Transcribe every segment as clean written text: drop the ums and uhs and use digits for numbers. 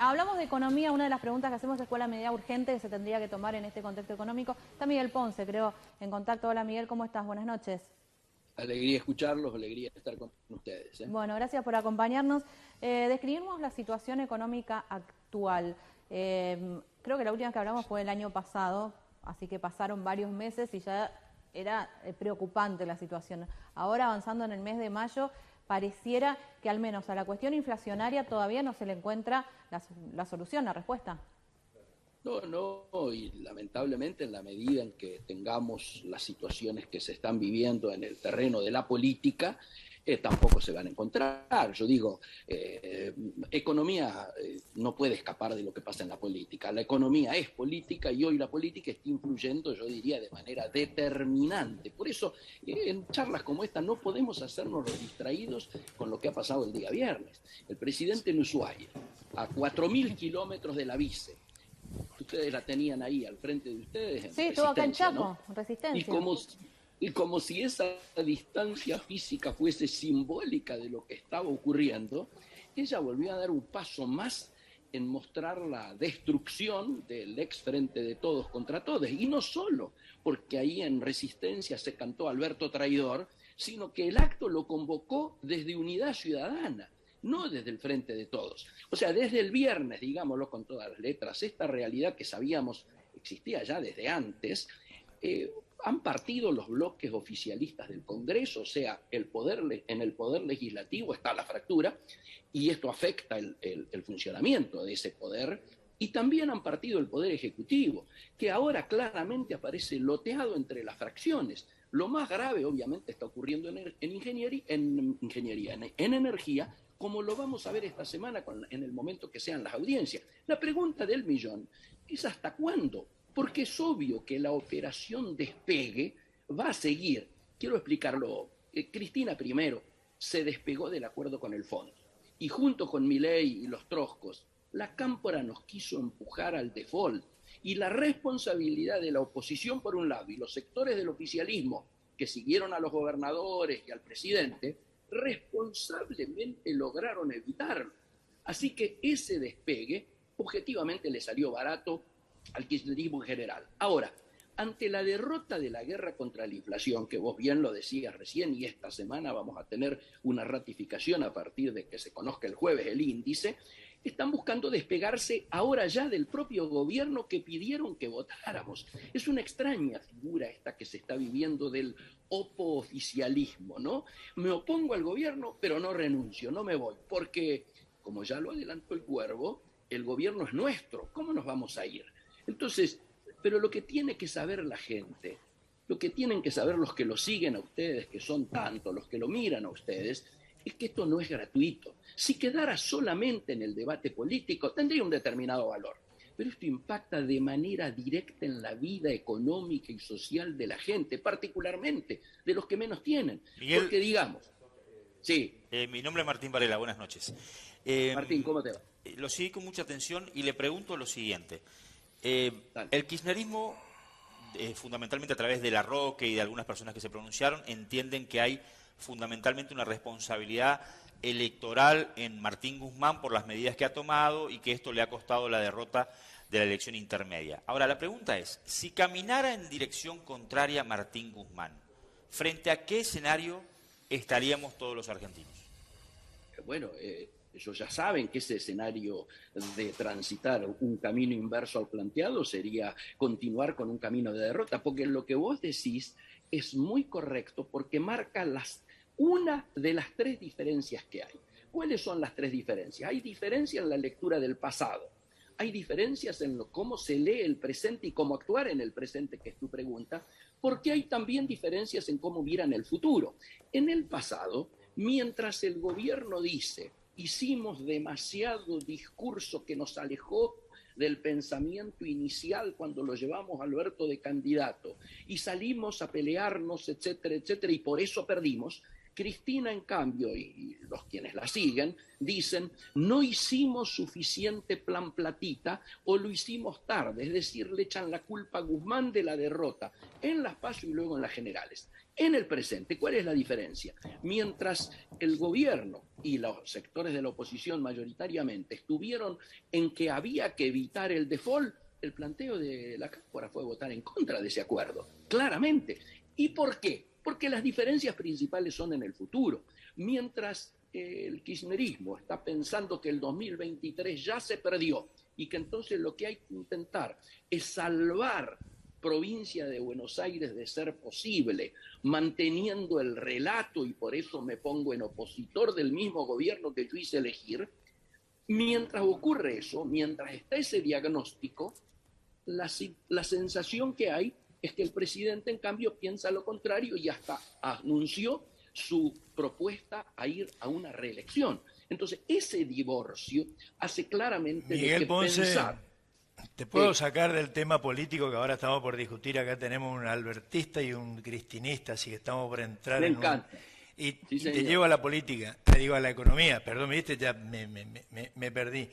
hablamos de economía, una de las preguntas que hacemos es cuál es la medida urgente que se tendría que tomar en este contexto económico. Está Miguel Ponce, creo, en contacto. Hola Miguel, ¿cómo estás? Buenas noches. Alegría escucharlos, alegría estar con ustedes. Bueno, gracias por acompañarnos. Describimos la situación económica actual. Creo que la última que hablamos fue el año pasado, así que pasaron varios meses y ya era preocupante la situación. Ahora, avanzando en el mes de mayo, pareciera que al menos a la cuestión inflacionaria todavía no se le encuentra la solución, la respuesta. No, y lamentablemente en la medida en que tengamos las situaciones que se están viviendo en el terreno de la política, tampoco se van a encontrar. Yo digo, economía no puede escapar de lo que pasa en la política. La economía es política y hoy la política está influyendo, yo diría, de manera determinante. Por eso, en charlas como esta no podemos hacernos los distraídos con lo que ha pasado el día viernes. El presidente en Ushuaia, a 4.000 kilómetros de la Vice, ustedes la tenían ahí al frente de ustedes. Sí, estuvo acá en Chaco, ¿no? Resistencia. Y como si esa distancia física fuese simbólica de lo que estaba ocurriendo, ella volvió a dar un paso más en mostrar la destrucción del ex frente de todos contra todos. Y no solo porque ahí en Resistencia se cantó Alberto Traidor, sino que el acto lo convocó desde Unidad Ciudadana, no desde el frente de todos. O sea, desde el viernes, digámoslo con todas las letras, esta realidad que sabíamos existía ya desde antes, han partido los bloques oficialistas del Congreso, o sea, en el poder legislativo está la fractura, y esto afecta el funcionamiento de ese poder, y también han partido el poder ejecutivo, que ahora claramente aparece loteado entre las fracciones. Lo más grave, obviamente, está ocurriendo en energía, como lo vamos a ver esta semana en el momento que sean las audiencias. La pregunta del millón es ¿hasta cuándo? Porque es obvio que la operación despegue va a seguir. Quiero explicarlo. Cristina primero se despegó del acuerdo con el fondo y junto con Milei y los troscos, la cámpora nos quiso empujar al default y la responsabilidad de la oposición por un lado y los sectores del oficialismo que siguieron a los gobernadores y al presidente responsablemente lograron evitarlo. Así que ese despegue objetivamente le salió barato al kirchnerismo en general. Ahora, ante la derrota de la guerra contra la inflación, que vos bien lo decías recién, y esta semana vamos a tener una ratificación a partir de que se conozca el jueves el índice, están buscando despegarse ahora ya del propio gobierno que pidieron que votáramos. Es una extraña figura esta que se está viviendo del opooficialismo, ¿no? Me opongo al gobierno, pero no renuncio, no me voy, porque, como ya lo adelantó el Cuervo, el gobierno es nuestro, ¿cómo nos vamos a ir? Entonces, pero lo que tiene que saber la gente, lo que tienen que saber los que lo siguen a ustedes, que son tantos, los que lo miran a ustedes, es que esto no es gratuito. Si quedara solamente en el debate político, tendría un determinado valor. Pero esto impacta de manera directa en la vida económica y social de la gente, particularmente de los que menos tienen. Miguel, porque digamos, sí. Mi nombre es Martín Varela, buenas noches. Martín, ¿cómo te va? Lo seguí con mucha atención y le pregunto lo siguiente. El kirchnerismo, fundamentalmente a través de La Roque y de algunas personas que se pronunciaron, entienden que hay fundamentalmente una responsabilidad electoral en Martín Guzmán por las medidas que ha tomado y que esto le ha costado la derrota de la elección intermedia. Ahora, la pregunta es, si caminara en dirección contraria a Martín Guzmán, ¿frente a qué escenario estaríamos todos los argentinos? Bueno, ellos ya saben que ese escenario de transitar un camino inverso al planteado sería continuar con un camino de derrota, porque lo que vos decís es muy correcto porque marca una de las tres diferencias que hay. ¿Cuáles son las tres diferencias? Hay diferencias en la lectura del pasado, hay diferencias en cómo se lee el presente y cómo actuar en el presente, que es tu pregunta, porque hay también diferencias en cómo miran el futuro. En el pasado, mientras el gobierno dice hicimos demasiado discurso que nos alejó del pensamiento inicial cuando lo llevamos a Alberto de candidato y salimos a pelearnos, etcétera, etcétera, y por eso perdimos. Cristina, en cambio, y los quienes la siguen, dicen, no hicimos suficiente plan platita o lo hicimos tarde, es decir, le echan la culpa a Guzmán de la derrota en las PASO y luego en las generales. En el presente, ¿cuál es la diferencia? Mientras el gobierno y los sectores de la oposición mayoritariamente estuvieron en que había que evitar el default, el planteo de la Cámara fue votar en contra de ese acuerdo, claramente. ¿Y por qué? Porque las diferencias principales son en el futuro. Mientras el kirchnerismo está pensando que el 2023 ya se perdió y que entonces lo que hay que intentar es salvar provincia de Buenos Aires de ser posible, manteniendo el relato, y por eso me pongo en opositor del mismo gobierno que yo hice elegir, mientras ocurre eso, mientras está ese diagnóstico, la sensación que hay es que el presidente, en cambio, piensa lo contrario y hasta anunció su propuesta a ir a una reelección. Entonces, ese divorcio hace claramente Miguel de que Ponce, pensar... te puedo sacar del tema político que ahora estamos por discutir. Acá tenemos un albertista y un cristinista, así que estamos por entrar Me en encanta. Y Sí, te llevo a la política, te digo a la economía, perdón, viste, ya me perdí.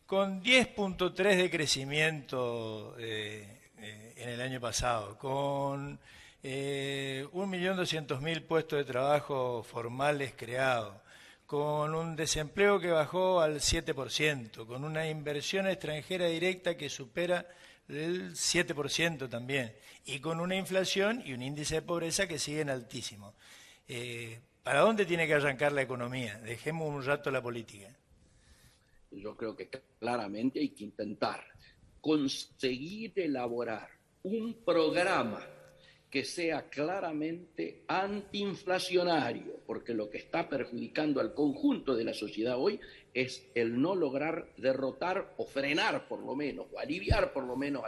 Con 10.3 de crecimiento en el año pasado, con 1.200.000 puestos de trabajo formales creados, con un desempleo que bajó al 7%, con una inversión extranjera directa que supera el 7% también, y con una inflación y un índice de pobreza que siguen altísimos. ¿Para dónde tiene que arrancar la economía? Dejemos un rato la política. Yo creo que claramente hay que intentar conseguir elaborar un programa que sea claramente antiinflacionario, porque lo que está perjudicando al conjunto de la sociedad hoy es el no lograr derrotar o frenar por lo menos, o aliviar por lo menos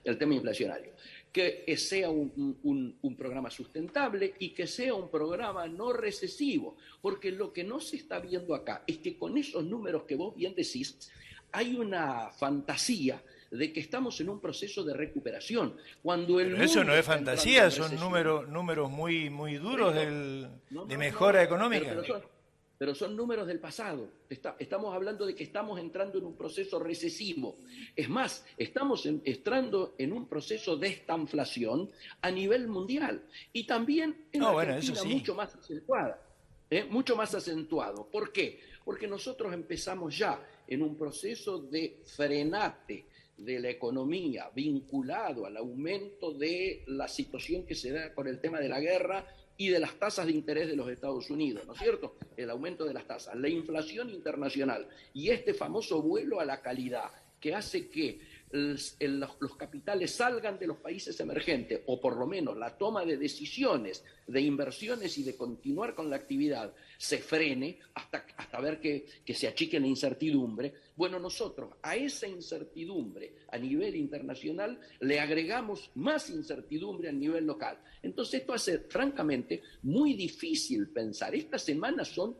el tema inflacionario. Que sea un programa sustentable y que sea un programa no recesivo, porque lo que no se está viendo acá es que con esos números que vos bien decís, hay una fantasía de que estamos en un proceso de recuperación. Cuando el Pero eso no es fantasía, son números muy duros de mejora económica. Pero son números del pasado. Estamos hablando de que estamos entrando en un proceso recesivo. Es más, estamos entrando en un proceso de estanflación a nivel mundial. Y también en Argentina eso sí. mucho más acentuado. ¿Por qué? Porque nosotros empezamos ya en un proceso de frenate de la economía vinculado al aumento de la situación que se da con el tema de la guerra y de las tasas de interés de los Estados Unidos, ¿no es cierto? El aumento de las tasas, la inflación internacional y este famoso vuelo a la calidad que hace que los capitales salgan de los países emergentes, o por lo menos la toma de decisiones, de inversiones y de continuar con la actividad se frene hasta ver que se achique la incertidumbre. Bueno, nosotros a esa incertidumbre a nivel internacional le agregamos más incertidumbre a nivel local. Entonces esto hace francamente muy difícil pensar. Estas semanas son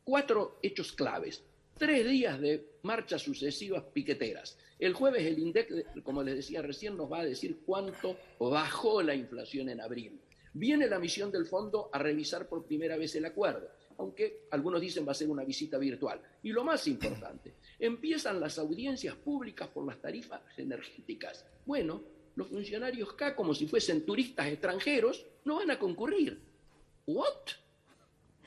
4 hechos claves. 3 días de marchas sucesivas piqueteras. El jueves el INDEC, como les decía recién, nos va a decir cuánto bajó la inflación en abril. Viene la misión del fondo a revisar por primera vez el acuerdo, aunque algunos dicen va a ser una visita virtual. Y lo más importante, empiezan las audiencias públicas por las tarifas energéticas. Bueno, los funcionarios acá, como si fuesen turistas extranjeros, no van a concurrir. ¿What?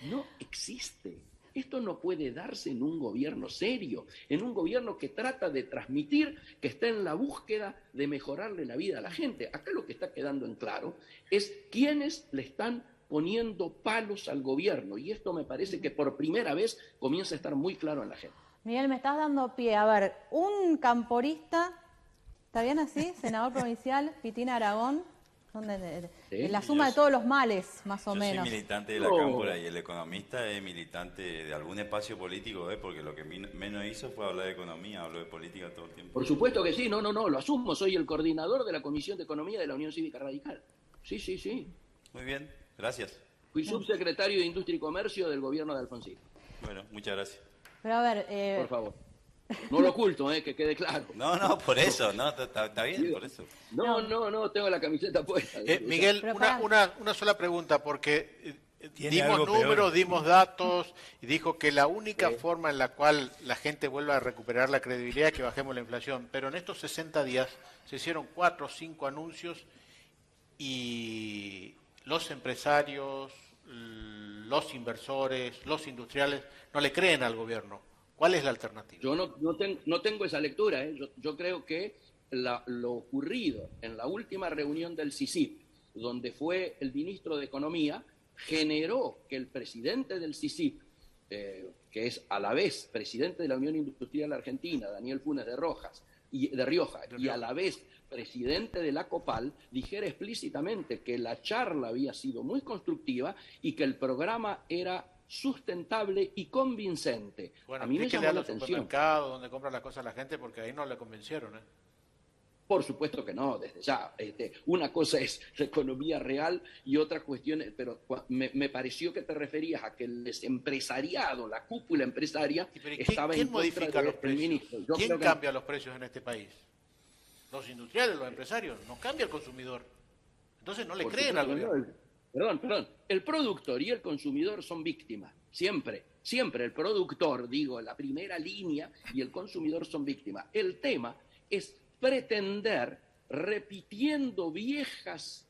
No existe. Esto no puede darse en un gobierno serio, en un gobierno que trata de transmitir que está en la búsqueda de mejorarle la vida a la gente. Acá lo que está quedando en claro es quiénes le están poniendo palos al gobierno, y esto me parece que por primera vez comienza a estar muy claro en la gente. Miguel, me estás dando pie. A ver, un camporista, ¿está bien así? Senador provincial, Pitín Aragón, la suma de todos los males, más o menos. Yo soy militante de la Cámpora y el economista es militante de algún espacio político, porque lo que menos hizo fue hablar de economía, habló de política todo el tiempo. Por supuesto que sí, no, lo asumo, soy el coordinador de la Comisión de Economía de la Unión Cívica Radical. Sí. Muy bien, gracias. Fui subsecretario de Industria y Comercio del gobierno de Alfonsín. Bueno, muchas gracias. Pero a ver... Por favor. No lo oculto, que quede claro. No, por eso, no, está bien, por eso. No, tengo la camiseta puesta. Miguel, una sola pregunta, porque dimos números, peor. dimos datos, y dijo que la única forma en la cual la gente vuelva a recuperar la credibilidad es que bajemos la inflación, pero en estos 60 días se hicieron 4 o 5 anuncios y los empresarios, los inversores, los industriales no le creen al gobierno. ¿Cuál es la alternativa? Yo no tengo esa lectura. Yo creo que lo ocurrido en la última reunión del CICIP, donde fue el ministro de Economía, generó que el presidente del CICIP, que es a la vez presidente de la Unión Industrial Argentina, Daniel Funes de Rioja, y a la vez presidente de la COPAL, dijera explícitamente que la charla había sido muy constructiva y que el programa era sustentable y convincente. Bueno, a mí me llamó la atención. Supermercado donde compra las cosas la gente, porque ahí no le convencieron, ¿eh? Por supuesto que no, desde ya. Una cosa es la economía real y otra cuestión, pero me pareció que te referías a que el empresariado, la cúpula empresaria, estaba en contra modifica los precios? ministro. ¿Quién cambia los precios en este país? Los industriales, los empresarios, no cambia el consumidor. Entonces no le creen al gobierno. Perdón. El productor y el consumidor son víctimas. Siempre el productor, digo, la primera línea, y el consumidor son víctimas. El tema es pretender, repitiendo viejas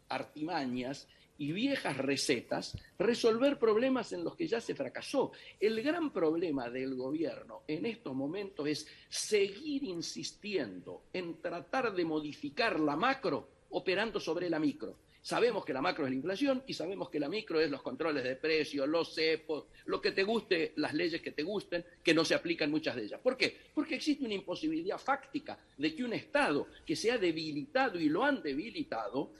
artimañas y viejas recetas, resolver problemas en los que ya se fracasó. El gran problema del gobierno en estos momentos es seguir insistiendo en tratar de modificar la macro operando sobre la micro. Sabemos que la macro es la inflación y sabemos que la micro es los controles de precios, los cepos, lo que te guste, las leyes que te gusten, que no se aplican muchas de ellas. ¿Por qué? Porque existe una imposibilidad fáctica de que un Estado que se ha debilitado y lo han debilitado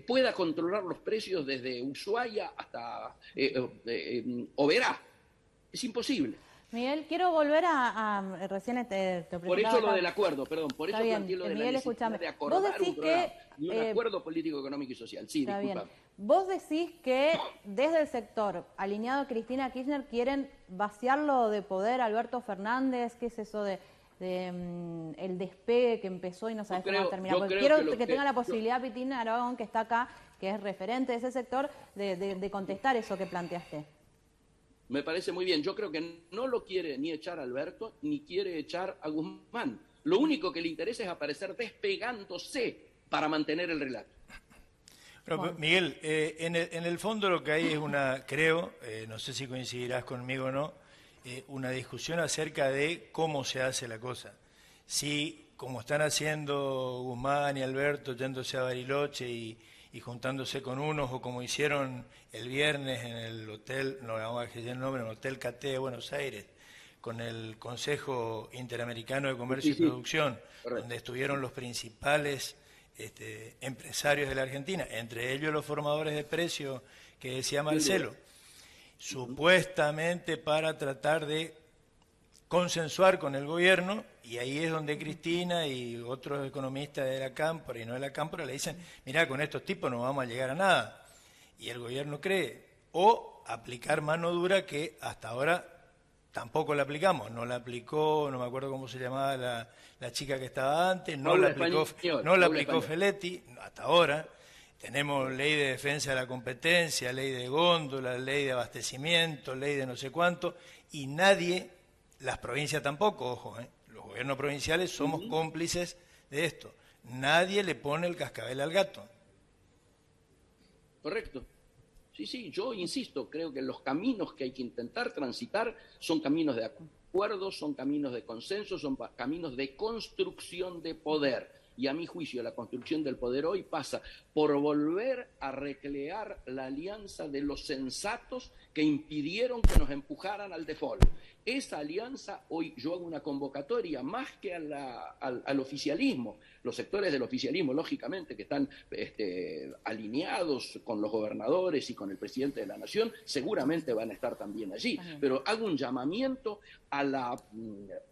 pueda controlar los precios desde Ushuaia hasta Oberá. Es imposible. Miguel, quiero volver a recién te por eso lo del acuerdo, perdón, por eso planteé lo de Miguel, la necesidad de acordar un programa y un acuerdo político, económico y social. Sí, disculpa. Vos decís que desde el sector alineado a Cristina Kirchner quieren vaciarlo de poder Alberto Fernández. ¿Qué es eso de el despegue que empezó y no sabes cómo va a terminar? Porque quiero que tenga la posibilidad Pitina Aragón, que está acá, que es referente de ese sector, de contestar eso que planteaste. Me parece muy bien. Yo creo que no lo quiere ni echar a Alberto, ni quiere echar a Guzmán. Lo único que le interesa es aparecer despegándose para mantener el relato. Bueno, Miguel, en el fondo lo que hay es no sé si coincidirás conmigo o no, una discusión acerca de cómo se hace la cosa. Si, como están haciendo Guzmán y Alberto, yéndose a Bariloche y juntándose con unos, o como hicieron el viernes en el hotel, no vamos a decir el nombre, en el Hotel Caté de Buenos Aires, con el Consejo Interamericano de Comercio y Producción, donde estuvieron los principales empresarios de la Argentina, entre ellos los formadores de precios que decía Marcelo, supuestamente para tratar de consensuar con el gobierno, y ahí es donde Cristina y otros economistas de la Cámpora y no de la Cámpora le dicen, mirá, con estos tipos no vamos a llegar a nada, y el gobierno cree, o aplicar mano dura, que hasta ahora tampoco la aplicamos. No la aplicó, no me acuerdo cómo se llamaba la chica que estaba antes, no la aplicó Feletti, hasta ahora. Tenemos ley de defensa de la competencia, ley de góndola, ley de abastecimiento, ley de no sé cuánto, y nadie, las provincias tampoco, ojo, los gobiernos provinciales somos cómplices de esto. Nadie le pone el cascabel al gato. Correcto. Sí, yo insisto, creo que los caminos que hay que intentar transitar son caminos de acuerdo, son caminos de consenso, son caminos de construcción de poder. Y a mi juicio la construcción del poder hoy pasa por volver a recrear la alianza de los sensatos que impidieron que nos empujaran al default. Esa alianza, hoy yo hago una convocatoria más que al oficialismo. Los sectores del oficialismo, lógicamente, que están alineados con los gobernadores y con el presidente de la Nación, seguramente van a estar también allí. Pero hago un llamamiento a la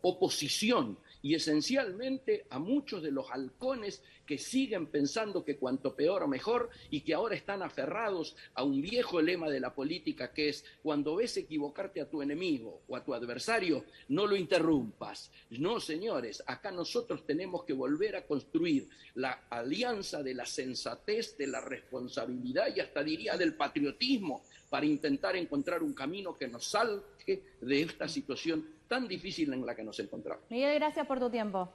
oposición y esencialmente a muchos de los halcones que siguen pensando que cuanto peor mejor y que ahora están aferrados a un viejo lema de la política que es: cuando ves equivocarte a tu enemigo o a tu adversario, no lo interrumpas. No, señores, acá nosotros tenemos que volver a construir la alianza de la sensatez, de la responsabilidad y hasta diría del patriotismo para intentar encontrar un camino que nos saque de esta situación tan difícil en la que nos encontramos. Miguel, gracias por tu tiempo.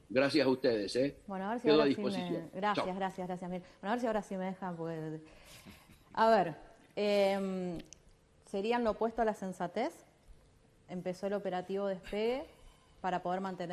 Gracias a ustedes, Bueno, a ver si Quedo a ahora sí disposición. me... Gracias, Chao. gracias, Miguel. Bueno, a ver si ahora sí me dejan, porque... A ver, serían lo opuesto a la sensatez. Empezó el operativo despegue para poder mantener